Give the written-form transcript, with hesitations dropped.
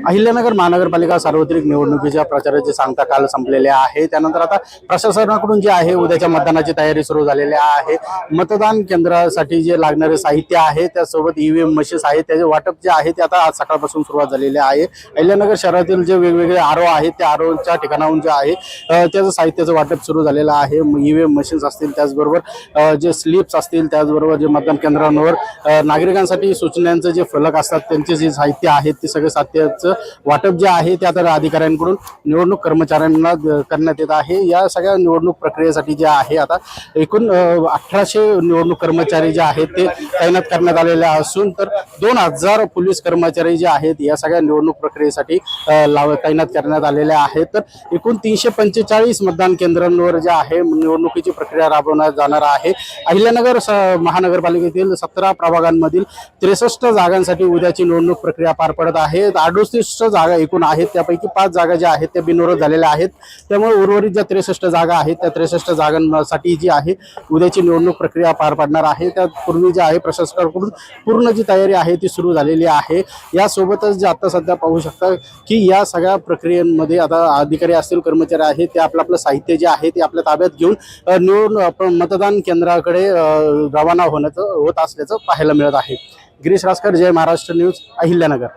अहिल्यानगर महानगरपालिका सार्वत्रिक निवडणुकीच्या प्रचाराची सांगता काल संपलेले आहे। त्यानंतर आता प्रशासनाकडून जे आहे उद्याच्या मतदानाची तयारी सुरू झालेली आहे। मतदान केंद्रासाठी जे लागणारे साहित्य आहे त्यासोबत ईव्हीएम मशीन्स आहेत त्याचे वाटप जे आहे ते आता आज सकाळपासून सुरुवात झालेली आहे। अहिल्यानगर शहरातील जे वेगवेगळे आरओ आहेत त्या आरओच्या ठिकाणाहून जे आहे त्याचं साहित्याचं वाटप सुरू झालेलं आहे। ईव्हीएम मशीन्स असतील त्याचबरोबर जे स्लिप्स असतील त्याचबरोबर जे मतदान केंद्रांवर नागरिकांसाठी सूचनांचे जे फलक असतात त्यांचे जे साहित्य आहेत ते सगळे साहित्याचं वाटप जे आहे ते आता अधिकाऱ्यांकडून निवडणूक कर्मचाऱ्यांना करण्यात येत आहे। या सगळ्या निवडणूक प्रक्रियेसाठी जे आहे आता एकूण 1800 निवडणूक कर्मचारी जे आहेत ते तैनात करण्यात आलेले असून तर 2000 पोलीस कर्मचारी जे आहेत या सगळ्या निवडणूक प्रक्रियेसाठी तैनात करण्यात आलेले आहेत। तर एकूण 345 मतदान केंद्रांवर जे आहे निवडणुकीची प्रक्रिया राबवण्यात जाणार आहे। अहिल्यानगर महानगरपालिकेतील 17 प्रभागांमधील 63 जागांसाठी उद्याची निवडणूक प्रक्रिया पार पडत आहे। 38 जागा एकूण आहेत त्यापैकी 5 जागा ज्या आहेत त्या बिनविरोध झालेल्या आहेत। त्यामुळे उर्वरित ज्या 63 जागा आहेत त्या 63 जागांसाठी जी आहे उद्याची निवडणूक प्रक्रिया पार पडणार आहे। त्यापूर्वी जे आहे प्रशासनाकडून पूर्ण जी तयारी आहे ती सुरू झालेली आहे। यासोबतच जे आता सध्या पाहू शकता की या सगळ्या प्रक्रियेमध्ये आता अधिकारी असतील कर्मचारी आहेत ते आपलं साहित्य जे आहे ते आपल्या ताब्यात घेऊन मतदान केंद्राकडे रवाना होत असल्याचं पाहायला मिळत आहे। गिरीश रासकर, जय महाराष्ट्र न्यूज, अहिल्यानगर।